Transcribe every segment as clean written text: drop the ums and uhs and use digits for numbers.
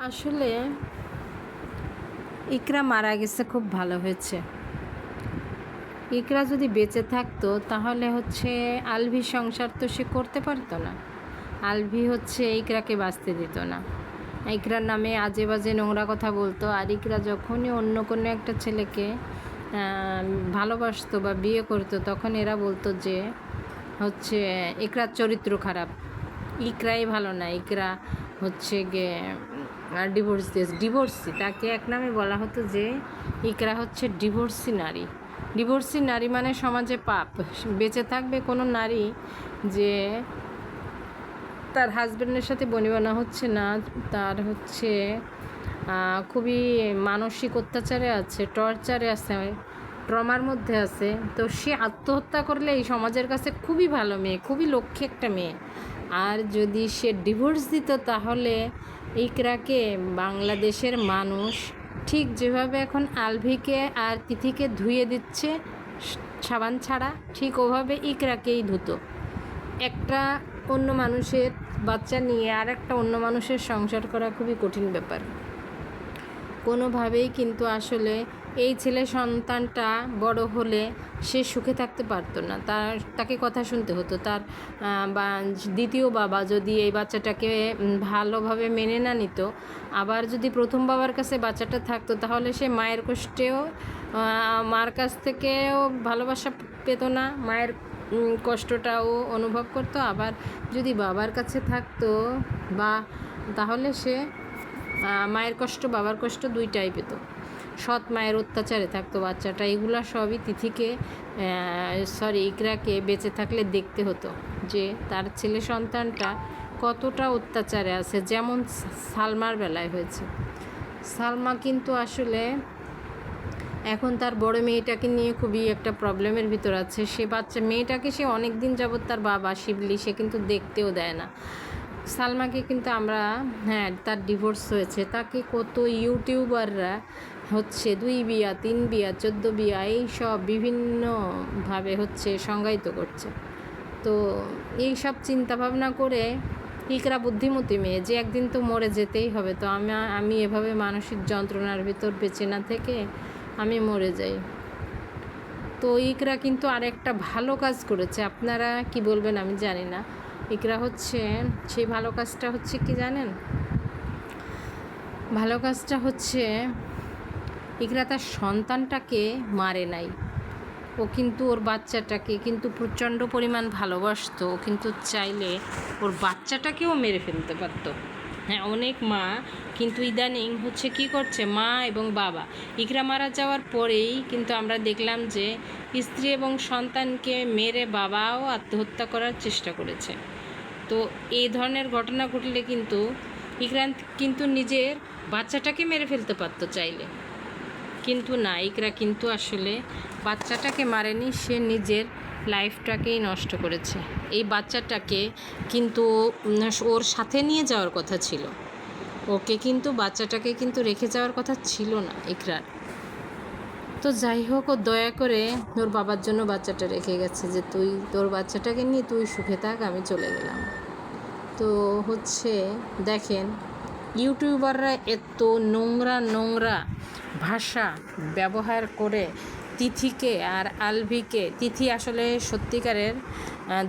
আসলে ইকরা মারা গেছে, খুব ভালো হয়েছে। ইকরা যদি বেঁচে থাকতো তাহলে আলভি সংসার তো সে করতে পারতো না। আলভি ইকরাকে বাঁচতে দিত না। ইকরার নামে আজে বাজে নোংরা কথা বলতো। আর ইকরা যখনই অন্য কোনো একটা ছেলেকে ভালোবাসতো বা বিয়ে করতো, তখন এরা বলতো যে ইকরার চরিত্র খারাপ, ইকরাই ভালো না, ইকরা গিয়ে ডিভোর্সি। তাকে এক নামে বলা হতো যে ইকরা ডিভোর্সি নারী। ডিভোর্সি নারী মানে সমাজে পাপ। বেঁচে থাকবে কোনো নারী যে তার হাজব্যান্ডের সাথে বনিবনা হচ্ছে না, তার খুবই মানসিক অত্যাচারে আছে, টর্চারে আছে, ট্রমার মধ্যে আছে, তো সে আত্মহত্যা করলে এই সমাজের কাছে খুবই ভালো মেয়ে, খুবই লক্ষ্মী একটা মেয়ে। আর যদি সে ডিভোর্স দিত তাহলে ইকরাকে বাংলাদেশের মানুষ ঠিক যেভাবে এখন আলভিকে আর তিথিকে ধুয়ে দিচ্ছে সাবান ছাড়া, ঠিক ওভাবে ইকরাকেই ধুতো। একটা অন্য মানুষের বাচ্চা নিয়ে আর একটা অন্য মানুষের সংসার করা খুবই কঠিন ব্যাপার। কোনোভাবেই কিন্তু আসলে এই ছেলে সন্তানটা বড় হলে সে সুখে থাকতে পারতো না, তাকে কথা শুনতে হতো। তার দ্বিতীয় বাবা যদি এই বাচ্চাটাকে ভালোভাবে মেনে না নিত, আবার যদি প্রথম বাবার কাছে বাচ্চাটা থাকতো, তাহলে সে মায়ের কষ্টেও মার কাছ থেকেও ভালোবাসা পেত না, মায়ের কষ্টটাও অনুভব করতো। আবার যদি বাবার কাছে থাকতো তাহলে সে মায়ের কষ্ট বাবার কষ্ট দুইটাই পেত। সৎ মায়ের অত্যাচারে থাকতো বাচ্চাটা। এগুলো সবই তিথিকে ইকরাকে বেঁচে থাকলে দেখতে হতো যে তার ছেলে সন্তানটা কতটা অত্যাচারে আছে, যেমন সালমার বেলায় হয়েছে। সালমা কিন্তু আসলে এখন তার বড় মেয়েটাকে নিয়ে খুবই একটা প্রবলেমের ভিতর আছে। সে মেয়েটাকে সে অনেক দিন যাবৎ তার বাবা শিবলি সে কিন্তু দেখতেও দেয় না। সালমাকে কিন্তু আমরা তার ডিভোর্স হয়েছে, তাকে কত ইউটিউবাররা 2 বিয়া 3 বিয়া 14 বিয়া এই সব বিভিন্নভাবে সংজ্ঞায়িত করছে। তো এই সব চিন্তাভাবনা করে ইকরা বুদ্ধিমতী মেয়ে, যে একদিন তো মরে যেতেই হবে, তো আমি এভাবে মানসিক যন্ত্রণার ভিতর বেঁচে না থেকে আমি মরে যাই। তো ইকরা কিন্তু আরেকটা ভালো কাজ করেছে, আপনারা কি বলবেন আমি জানি না। ইকরা সেই ভালো কাজটা কি জানেন? ভালো কাজটা ইকরা তার সন্তানটাকে মারে নাই। ও কিন্তু ওর বাচ্চাটাকে কিন্তু প্রচণ্ড পরিমাণ ভালোবাসতো। ও কিন্তু চাইলে ওর বাচ্চাটাকেও মেরে ফেলতে পারতো। হ্যাঁ, অনেক মা কিন্তু ইদানিং কী করছে, মা এবং বাবা ইকরা মারা যাওয়ার পরেই কিন্তু আমরা দেখলাম যে স্ত্রী এবং সন্তানকে মেরে বাবাও আত্মহত্যা করার চেষ্টা করেছে। তো এই ধরনের ঘটনা ঘটলে কিন্তু ইকরা কিন্তু নিজের বাচ্চাটাকে মেরে ফেলতে পারতো চাইলে, কিন্তু না, ইকরা কিন্তু আসলে বাচ্চাটাকে মারেনি, সে নিজের লাইফটাকেই নষ্ট করেছে। এই বাচ্চাটাকে কিন্তু ওর সাথে নিয়ে যাওয়ার কথা ছিল, বাচ্চাটাকে কিন্তু রেখে যাওয়ার কথা ছিল না ইকরার। তো যাই হোক, ও দয়া করে ওর বাবার জন্য বাচ্চাটা রেখে গেছে, যে তুই তোর বাচ্চাটাকে নিয়ে তুই সুখে থাক, আমি চলে গেলাম। তো দেখেন, ইউটিউবাররা এত নোংরা নোংরা ভাষা ব্যবহার করে তিথিকে আর আলভিকে, তিথি আসলে সত্যিকারের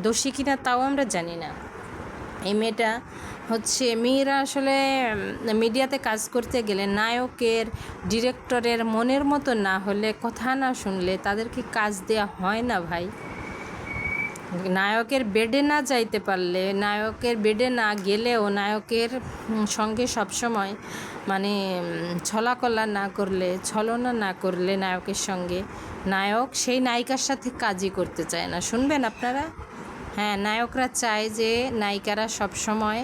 দোষী কিনা তাও আমরা জানি না। এই মেয়েটা মেয়েরা আসলে মিডিয়াতে কাজ করতে গেলে নায়কের ডিরেক্টরের মনের মতো না হলে, কথা না শুনলে তাদেরকে কাজ দেওয়া হয় না ভাই। নায়কের বেডে না যাইতে পারলে, নায়কের বেডে না গেলেও নায়কের সঙ্গে সবসময় ছলাকলা না করলে, ছলনা না করলে নায়কের সঙ্গে, নায়ক সেই নায়িকার সাথে কাজই করতে চায় না। শুনবেন আপনারা? হ্যাঁ, নায়করা চায় যে নায়িকারা সবসময়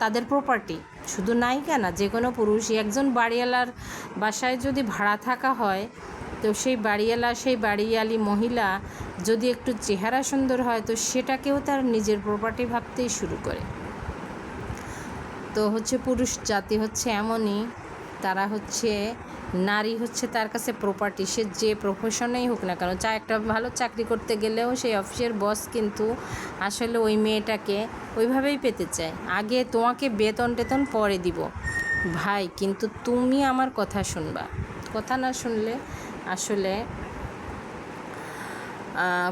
তাদের প্রপার্টি। শুধু নায়িকা না, যে কোনো পুরুষই। একজন বাড়িওয়ালার বাসায় যদি ভাড়া থাকা হয়, তো সেই বাড়িওয়ালি মহিলা যদি একটু চেহারা সুন্দর হয়, তো সেটাকেও তার নিজের প্রপার্টি ভাবতেই শুরু করে। তো পুরুষ জাতি এমনই, তারা নারী তার কাছে প্রপার্টি। সে যে প্রফেশনেই হোক না কেন, একটা ভালো চাকরি করতে গেলেও সেই অফিসের বস কিন্তু আসলে ওই মেয়েটাকে ওইভাবেই পেতে চায়। আগে তোমাকে বেতন টেতন পরে দিব, ভাই কিন্তু তুমি আমার কথা শুনবা, কথা না শুনলে আসলে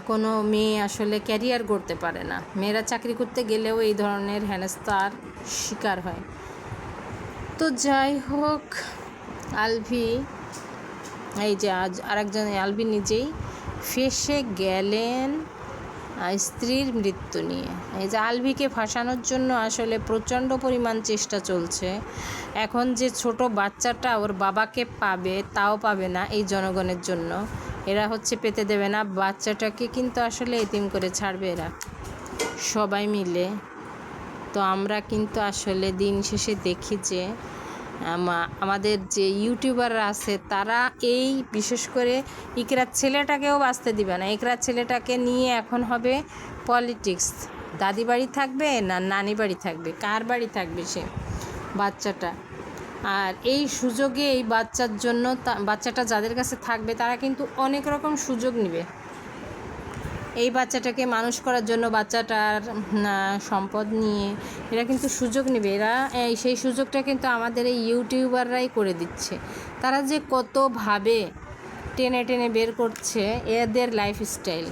কোনো মেয়ে আসলে ক্যারিয়ার করতে পারে না। মেয়েরা চাকরি করতে গেলেও এই ধরনের হেনস্থার শিকার হয়। তো যাই হোক, আলভি এই যে আজ আরেকজন আলভি নিজেই ফেঁসে গেলেন স্ত্রীর মৃত্যু নিয়ে। এই যে আলভিকে ফাঁসানোর জন্য আসলে প্রচণ্ড পরিমাণ চেষ্টা চলছে। এখন যে ছোট বাচ্চাটা ওর বাবাকে পাবে, তাও পাবে না এই জনগণের জন্য। এরা হচ্ছে পেতে দেবে না, বাচ্চাটাকে কিন্তু আসলে এতিম করে ছাড়বে এরা সবাই মিলে। তো আমরা কিন্তু আসলে দিন শেষে দেখি যে আমাদের যে ইউটিউবাররা আছে তারা এই বিশেষ করে ইকরার ছেলেটাকেও বাঁচতে দিবে না। ইকরার ছেলেটাকে নিয়ে এখন হবে পলিটিক্স। দাদি বাড়ি থাকবে না নানি বাড়ি থাকবে, কার বাড়ি থাকবে সে বাচ্চাটা। আর এই সুযোগে এই বাচ্চার জন্য বাচ্চাটা যাদের কাছে থাকবে তারা কিন্তু অনেক রকম সুযোগ নেবে এই বাচ্চাটাকে মানুষ করার জন্য। বাচ্চাটার সম্পদ নিয়ে এরা কিন্তু সুযোগ নেবে। এরা সেই সুযোগটা কিন্তু আমাদের এই ইউটিউবাররাই করে দিচ্ছে। তারা যে কতভাবে টেনে টেনে বের করছে এদের লাইফস্টাইল।